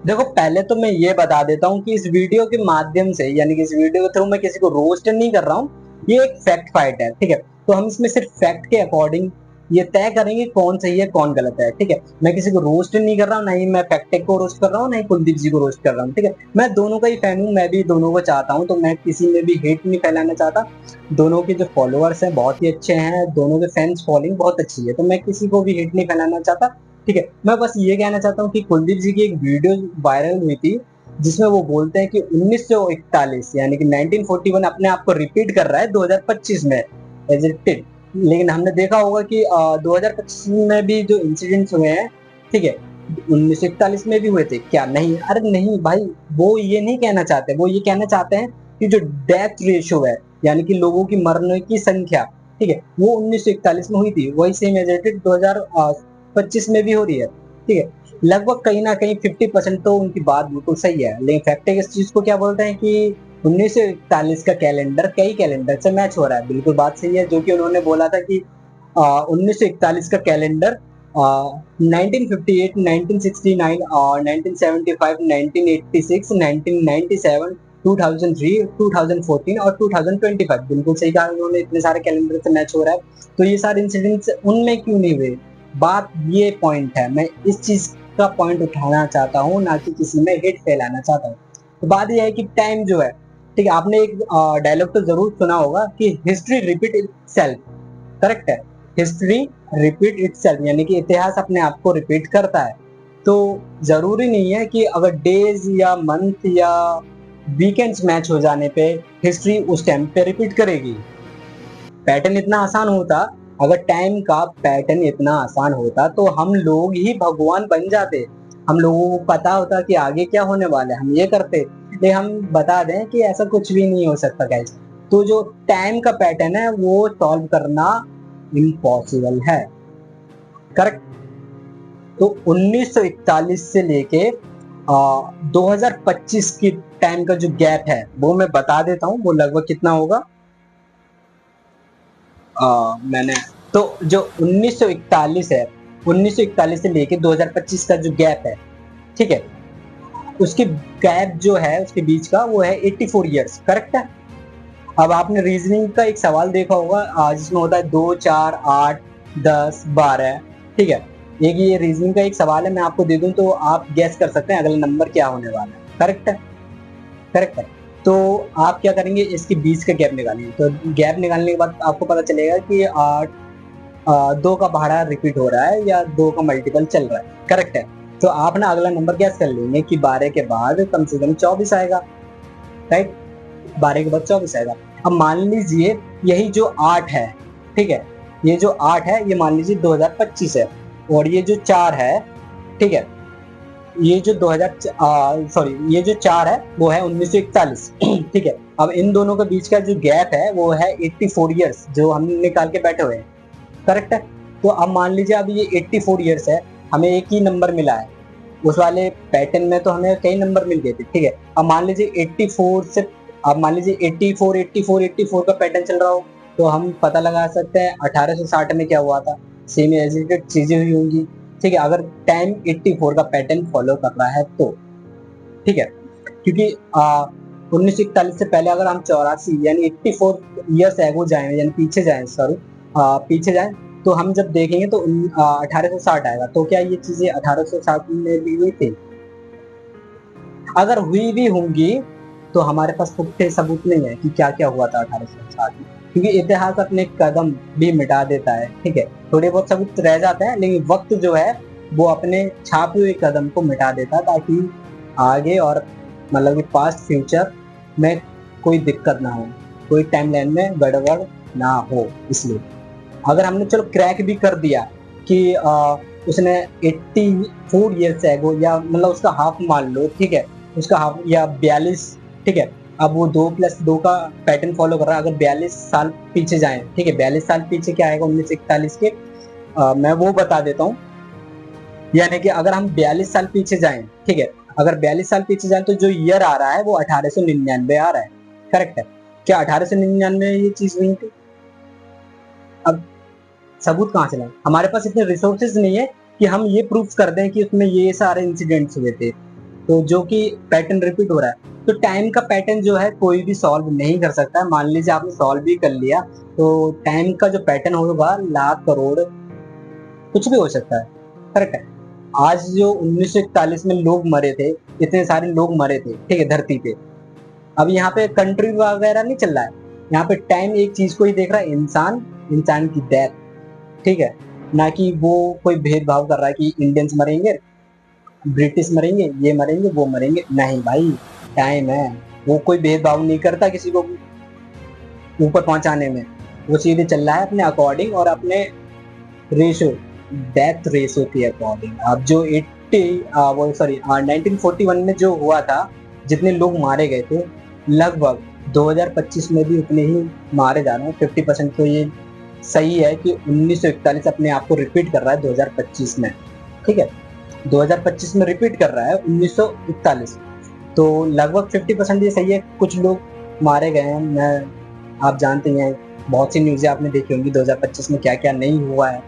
देखो पहले तो मैं ये बता देता हूँ कि इस वीडियो के माध्यम से, यानी कि इस वीडियो के थ्रू मैं किसी को रोस्ट नहीं कर रहा हूँ। ये एक फैक्ट फाइट है, ठीक है। तो हम इसमें सिर्फ फैक्ट के अकॉर्डिंग ये तय करेंगे कौन सही है कौन गलत है, ठीक है। मैं किसी को रोस्ट नहीं कर रहा हूँ, ना ही मैं फैक्ट को रोस्ट कर रहा हूँ, ना ही कुलदीप जी को रोस्ट कर रहा हूँ, ठीक है। मैं दोनों का ही फैन हूँ, मैं भी दोनों को चाहता हूँ, तो मैं किसी में भी हेट नहीं फैलाना चाहता। दोनों के जो फॉलोअर्स हैं बहुत ही अच्छे हैं, दोनों के फैंस फॉलोइंग बहुत अच्छी है, तो मैं किसी को भी हेट नहीं फैलाना चाहता, ठीक है। मैं बस ये कहना चाहता हूँ कि कुलदीप जी की एक वीडियो वायरल हुई थी, जिसमें वो बोलते हैं कि 1941 यानी कि 1941 अपने आप को रिपीट कर रहा है 2025 में एज इट इज। लेकिन हमने देखा होगा कि 2025 में भी जो इंसिडेंट्स हुए हैं, ठीक है, 1941 में भी हुए थे क्या? नहीं, अरे नहीं भाई, वो ये नहीं कहना चाहते, वो ये कहना चाहते हैं कि जो डेथ रेशियो है, यानी कि लोगों की मरने की संख्या, ठीक है, वो 1941 में हुई थी, वही सेम एज इट इज 2025 में भी हो रही है, ठीक है। लगभग कहीं ना कहीं 50% तो उनकी बात बिल्कुल सही है, लेकिन फैक्ट इस चीज को क्या बोलते हैं कि 1941 का कैलेंडर कई कैलेंडर से मैच हो रहा है। बिल्कुल बात सही है जो कि उन्होंने बोला था कि 1941 का कैलेंडर 1958, 1969 और 1975, 1986, 1997, 2003, 2014 और 2025, बिल्कुल सही कहा उन्होंने, इतने सारे कैलेंडर से मैच हो रहा है। तो ये सारे इंसिडेंट्स उनमें क्यों नहीं हुए? बात ये पॉइंट है, मैं इस चीज का पॉइंट उठाना चाहता हूँ, ना कि किसी में हेट फैलाना चाहता हूँ। तो बात यह है कि टाइम जो है, ठीक है, आपने एक डायलॉग तो जरूर सुना होगा कि हिस्ट्री रिपीट इटसेल्फ, करेक्ट है। हिस्ट्री रिपीट इटसेल्फ यानी कि इतिहास अपने आप को रिपीट करता है। तो जरूरी नहीं है कि अगर डेज या मंथ या वीकेंड्स मैच हो जाने पे हिस्ट्री उस टाइम पे रिपीट करेगी। पैटर्न इतना आसान होता, अगर टाइम का पैटर्न इतना आसान होता तो हम लोग ही भगवान बन जाते। हम लोगों को पता होता कि आगे क्या होने वाला है, हम ये करते, लेकिन हम बता दें कि ऐसा कुछ भी नहीं हो सकता गाइस। तो जो टाइम का पैटर्न है वो सॉल्व करना इम्पॉसिबल है, करेक्ट। तो 1941 से लेके 2025 की टाइम का जो गैप है वो मैं बता देता हूँ, वो लगभग कितना होगा। मैंने तो जो 1941 है, 1941 से लेके 2025 का जो गैप है, ठीक है, उसके गैप जो है उसके बीच का वो है 84 ईयर्स, करेक्ट है। अब आपने रीजनिंग का एक सवाल देखा होगा जिसमें होता है 2, 4, 8, 10, 12, ठीक है। एक ये रीजनिंग का एक सवाल है, मैं आपको दे दूं तो आप गैस कर सकते हैं अगला नंबर क्या होने वाला है, करेक्ट है, करेक्ट है। तो आप क्या करेंगे, इसके बीच का गैप निकालेंगे, तो गैप निकालने के बाद आपको पता चलेगा कि 2 का भाड़ा रिपीट हो रहा है या 2 का मल्टीपल चल रहा है, करेक्ट है। तो आप ना अगला नंबर गैस कर लेंगे कि 12 के बाद कम से कम 24 आएगा, राइट। 12 के बाद 24 आएगा। अब मान लीजिए यही जो 8 है, ठीक है, ये जो 8 है ये मान लीजिए 2025 है, और ये जो 4 है, ठीक है, ये जो 2000 सॉरी ये जो 4 है वो है 1941 ठीक है। अब इन दोनों के बीच का जो गैप है वो है 84 ईयर्स जो हम निकाल के बैठे हुए हैं, करेक्ट है। तो अब मान लीजिए अब ये 84 ईयर्स है, हमें एक ही नंबर मिला है, उस वाले पैटर्न में तो हमें कई नंबर मिल गए थे, ठीक है। अब मान लीजिए 84 से, अब मान लीजिए 84 84 84 का पैटर्न चल रहा हो, तो हम पता लगा सकते हैं 1860 में क्या हुआ था, सेम एजिटेड चीजें हुई होंगी, ठीक है, अगर टाइम 84 का पैटर्न फॉलो कर रहा है तो, ठीक है। क्योंकि 1941 से पहले अगर हम 84 यानी 84 ईयर्स एगो जाए, यानी पीछे जाए, सॉरी पीछे जाए, तो हम जब देखेंगे तो 1860 आएगा। तो क्या ये चीजें 1860 में भी हुई थी? अगर हुई भी होंगी तो हमारे पास पुख्ते सबूत नहीं है कि क्या क्या हुआ था 1860 में, क्योंकि इतिहास अपने कदम भी मिटा देता है, ठीक है। थोड़े बहुत सबूत रह जाते हैं, लेकिन वक्त जो है वो अपने छापे हुए कदम को मिटा देता है, ताकि आगे और मतलब कि पास्ट फ्यूचर में कोई दिक्कत ना हो, कोई टाइमलाइन में गड़बड़ ना हो। इसलिए अगर हमने चलो क्रैक भी कर दिया कि उसने 84 ईयर्स एगो, या मतलब उसका हाफ मान लो, ठीक है, उसका हाफ या 42, ठीक है। अब वो 2+2 का पैटर्न फॉलो कर रहा है, अगर 42 साल पीछे जाए, ठीक है, 42 साल पीछे क्या आएगा 1941 के, मैं वो बता देता हूँ। यानी कि अगर हम 42 साल पीछे जाएं, ठीक है, अगर 42 साल पीछे जाएं तो जो ईयर आ रहा है वो 1899 आ रहा है, करेक्ट है। क्या 1899 ये चीज हुई थी? अब सबूत कहाँ से लाए? हमारे पास इतने रिसोर्सेज नहीं है कि हम ये प्रूफ कर दें कि उसमें ये सारे इंसिडेंट्स हुए थे। तो जो कि पैटर्न रिपीट हो रहा है। तो टाइम का पैटर्न जो है कोई भी सॉल्व नहीं कर सकता। मान लीजिए आपने सॉल्व भी कर लिया, तो टाइम का जो पैटर्न होगा लाख करोड़ कुछ भी हो सकता है। करेक्ट है। आज जो 1941 में लोग मरे थे, इतने सारे लोग मरे थे, ठीक है, धरती पे। अब यहाँ पे कंट्री वगैरह नहीं चल रहा है, यहाँ पे टाइम एक चीज को ही देख रहा है, इंसान, इंसान की डेथ, ठीक है। ना कि वो कोई भेदभाव कर रहा है कि इंडियंस मरेंगे, ब्रिटिश मरेंगे, ये मरेंगे, वो मरेंगे, नहीं भाई, टाइम है, वो कोई भेदभाव नहीं करता किसी को ऊपर पहुंचाने में। वो सीधे चल रहा है अपने अकॉर्डिंग और अपने रेशो, डेथ रेशो के अकॉर्डिंग। अब जो 1941 में जो हुआ था, जितने लोग मारे गए थे, लगभग 2025 में भी उतने ही मारे जा रहे हैं। 50% तो ये सही है कि 1941 अपने आप को रिपीट कर रहा है 2025 में, ठीक है। 2025 में रिपीट कर रहा है 1941, तो लगभग 50% ये सही है। कुछ लोग मारे गए हैं, मैं आप जानते हैं, बहुत सी न्यूज़ें आपने देखी होंगी 2025 में क्या क्या नहीं हुआ है।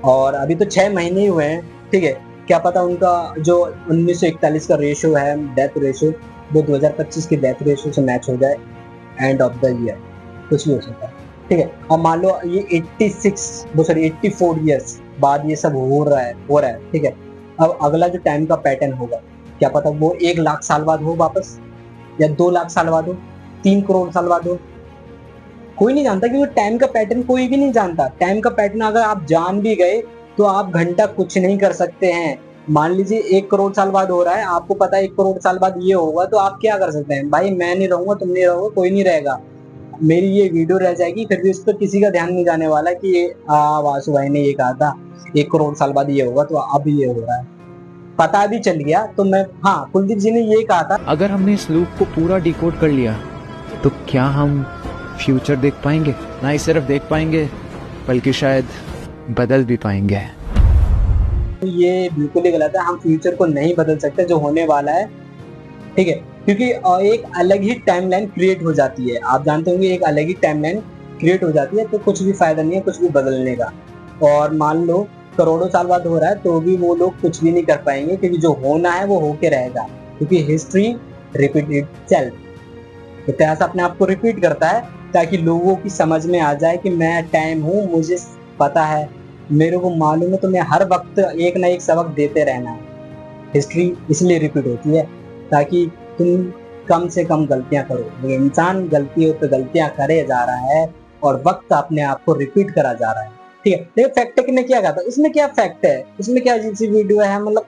और अभी तो 6 महीने ही हुए हैं, ठीक है। क्या पता उनका जो 1941 का रेशो है, डेथ रेशो, वो 2025 की डेथ रेशो से मैच हो जाए एंड ऑफ द ईयर, कुछ भी हो सकता है, ठीक है। अब मान लो ये 84 ईयर्स बाद ये सब हो रहा है, ठीक है। अब अगला जो टाइम का पैटर्न होगा, क्या पता वो 1 लाख साल बाद हो वापस, या 2 लाख साल बाद हो, 3 करोड़ साल बाद हो, कोई नहीं जानता, क्योंकि टाइम का पैटर्न कोई भी नहीं जानता। टाइम का पैटर्न अगर आप जान भी गए तो आप घंटा कुछ नहीं कर सकते हैं। मान लीजिए 1 करोड़ साल बाद हो रहा है, आपको पता है 1 करोड़ साल बाद ये होगा, तो आप क्या कर सकते हैं? भाई मैं नहीं रहूंगा, तुम नहीं रहोगे, कोई नहीं रहेगा, मेरी ये वीडियो रह जाएगी, फिर भी उस पर किसी का ध्यान नहीं जाने वाला कि वासु भाई ने ये कहा था 1 करोड़ साल बाद ये होगा, तो अब ये हो रहा है, पता भी चल गया। तो मैं, हाँ, कुलदीप जी ने ये कहा था, अगर हमने इस लूप को पूरा डिकोड कर लिया तो क्या हम फ्यूचर देख पाएंगे? ना ही सिर्फ देख पाएंगे, बल्कि शायद बदल भी पाएंगे। ये बिल्कुल ही गलत है। हम फ्यूचर को नहीं बदल सकते, जो होने वाला है, ठीक है, क्योंकि एक अलग ही टाइमलाइन क्रिएट हो जाती है। आप जानते होंगे एक अलग ही टाइमलाइन क्रिएट हो जाती है, तो कुछ भी फायदा नहीं है कुछ भी बदलने का। और मान लो करोड़ों साल बाद हो रहा है, तो भी वो लोग कुछ भी नहीं कर पाएंगे, क्योंकि जो होना है वो होके रहेगा, क्योंकि हिस्ट्री रिपीट इटसेल्फ, इतिहास अपने आप को रिपीट करता है, ताकि लोगों की समझ में आ जाए कि मैं टाइम हूँ, मुझे पता है, मेरे को मालूम है, तो मैं हर वक्त एक ना एक सबक देते रहना है। हिस्ट्री इसलिए रिपीट होती है ताकि तुम कम से कम गलतियां करो। इंसान गलतियों पे गलतियां करे जा रहा है और वक्त अपने आप को रिपीट करा जा रहा है, ठीक है। देखो फैक्ट ने क्या कहा था, इसमें क्या फैक्ट है, इसमें क्या अजीब सी वीडियो है, मतलब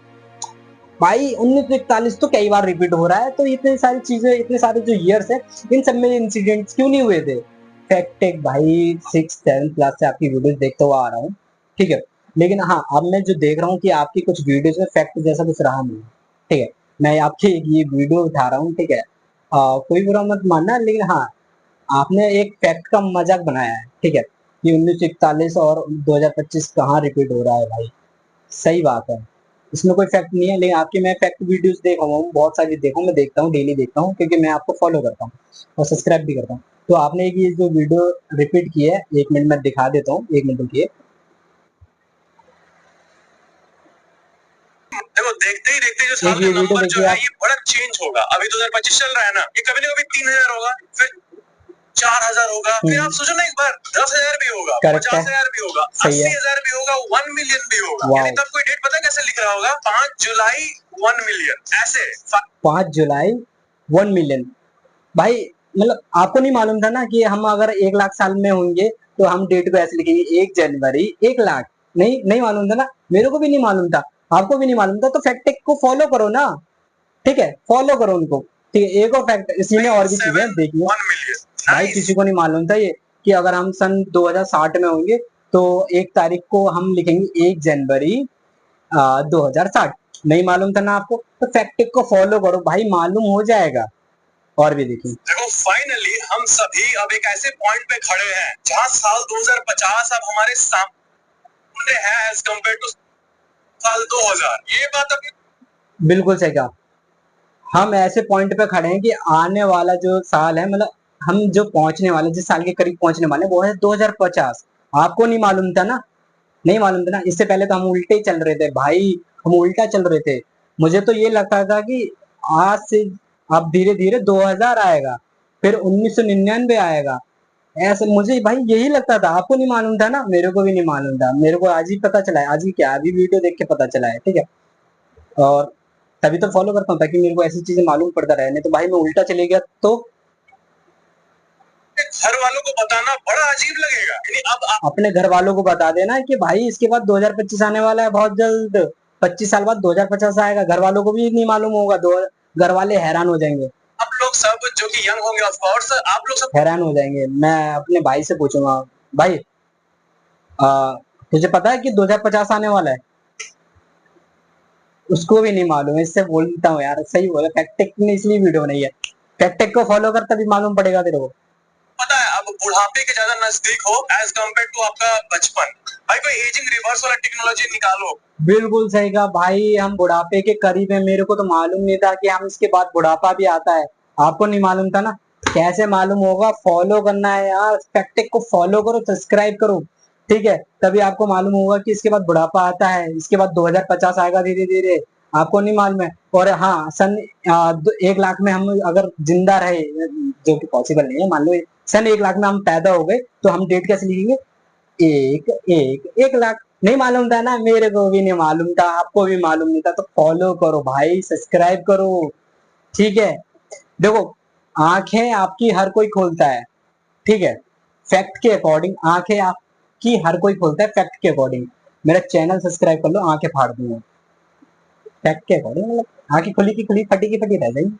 भाई 1941 तो कई बार रिपीट हो रहा है, तो इतनी सारी चीजें, इतने सारे जो ईयर्स है, इन सब में इंसिडेंट्स क्यों नहीं हुए थे? फैक्ट एक भाई 6th-7th क्लास से आपकी वीडियोस देखते हुआ आ रहा हूँ, ठीक है। लेकिन हाँ, अब मैं जो देख रहा हूँ कि आपकी कुछ वीडियोस में फैक्ट जैसा कुछ रहा नहीं, ठीक है। मैं आपकी ये वीडियो उठा रहा हूँ, ठीक है। कोई बुरा मत मानना, लेकिन हाँ, आपने एक फैक्ट का मजाक बनाया है, ठीक है, कि 1941 और 2025 कहाँ रिपीट हो रहा है भाई, सही बात है, इसमें कोई फैक्ट नहीं है। लेकिन आपकी मैं फैक्ट वीडियोस देख रहा हूँ, बहुत सारी देखो, मैं देखता हूँ, डेली देखता हूँ, क्योंकि मैं आपको फॉलो करता हूँ और सब्सक्राइब भी करता हूँ। तो आपने एक ये जो वीडियो रिपीट की है, 1 मिनट में दिखा देता हूँ, 1 मिनट रुकिए। देखो देखते ही देखते जो साल का नंबर जो है ये बड़ा चेंज होगा। अभी 2025 चल रहा है ना, ये कभी ना कभी 3000 होगा, फिर 4000 होगा, फिर आप सोचो ना, एक बार 10,000 भी होगा, 50,000 भी होगा, 80,000 भी होगा, 1 मिलियन भी होगा। यानी तब कोई डेट पता कैसे लिख रहा होगा? 5 जुलाई 1 मिलियन, ऐसे 5 जुलाई 1 मिलियन। भाई मतलब आपको नहीं मालूम था ना कि हम अगर 1 लाख साल में होंगे तो हम डेट को ऐसे लिखेंगे 1 जनवरी 1 लाख? नहीं मालूम था ना, मेरे को भी नहीं मालूम था, आपको भी नहीं मालूम था, तो फैक्ट टेक को फॉलो करो ना, ठीक है, फॉलो करो उनको, ठीक है। एक और फैक्ट इसी में और भी चीजें देखिए, भाई किसी को नहीं मालूम था ये, कि अगर हम सन 2060 में होंगे तो 1 तारीख को हम लिखेंगे 1 जनवरी 2060। नहीं मालूम था ना आपको, तो फैक्ट टेक को फॉलो करो भाई, मालूम हो जाएगा। और भी देखिए, देखो फाइनली हम सभी अब एक ऐसे पॉइंट पे खड़े हैं जहां साल 2050 अब हमारे सामने है एज कंपेयर टू साल 2000। ये बात अपनी बिल्कुल सही कहा। हम ऐसे पॉइंट पे खड़े हैं कि आने वाला जो साल है, मतलब हम जो पहुंचने वाले, जिस साल के करीब पहुंचने वाले, वो है 2050। आपको नहीं मालूम था ना, नहीं मालूम था ना, इससे पहले तो हम उल्टे चल रहे थे भाई, हम उल्टा चल रहे थे। मुझे तो ये लगता था कि आज से अब धीरे धीरे 2000 आएगा, फिर 1999 आएगा, ऐसे मुझे भाई यही लगता था। आपको नहीं मालूम था ना? मेरे को भी नहीं मालूम था, मेरे को आज ही पता चला है। आज ही क्या, अभी वीडियो देख के पता चला है, ठीक है। और तभी तो फॉलो करता हूँ, ताकि मेरे को ऐसी चीजें मालूम पड़ता रहे। नहीं तो भाई मैं उल्टा चले गया तो घर वालों को बताना बड़ा अजीब लगेगा। अब अपने घर वालों को बता देना कि भाई इसके बाद 2025 आने वाला है बहुत जल्द, 25 साल बाद 2050 आएगा। घर वालों को भी नहीं मालूम होगा, घर वाले हैरान हो जाएंगे। आप लोग सब जो कि यंग होंगे ऑफ कोर्स, आप लोग सब हैरान हो जाएंगे। मैं अपने भाई से पूछूंगा, भाई तुझे पता है कि 2050 आने वाला है? उसको भी नहीं मालूम है। इससे बोलता हूँ यार, सही बोला। फैक्ट ने इसलिए वीडियो बनाई है, फैक्ट को फॉलो कर, तभी मालूम पड़ेगा तेरे को। पता है अब बुढ़ापे के ज्यादा नजदीक हो एज कम्पेयर टू आपका बचपन। भाई कोई एजिंग रिवर्स वाला टेक्नोलॉजी निकालो। बिल्कुल सही कहा भाई, हम बुढ़ापे के करीब है। मेरे को तो मालूम नहीं था कि हम इसके बाद बुढ़ापा भी आता है। आपको नहीं मालूम था ना? कैसे मालूम होगा? फॉलो करना है यार, फैक्टेक को फॉलो करो, सब्सक्राइब करो, ठीक है। तभी आपको मालूम होगा कि इसके बाद बुढ़ापा आता है, इसके बाद 2050 आएगा धीरे धीरे। आपको नहीं मालूम है। और हाँ, सन 1 लाख में हम अगर जिंदा रहे, जो कि पॉसिबल नहीं है, मान लो सन 1 लाख में हम पैदा हो गए, तो हम डेट कैसे लिखेंगे? 1 लाख। नहीं मालूम था ना? मेरे को भी नहीं मालूम था, आपको भी मालूम नहीं था। तो फॉलो करो भाई, सब्सक्राइब करो, ठीक है। देखो, आंखें आपकी हर कोई खोलता है, ठीक है। फैक्ट के अकॉर्डिंग आंखें आपकी हर कोई खोलता है, फैक्ट के अकॉर्डिंग। मेरा चैनल सब्सक्राइब कर लो, आंखें फाड़ दूंगा। फैक्ट के अकॉर्डिंग मतलब आंखें खुली की खुली, फटी की फटी रह जाएगी।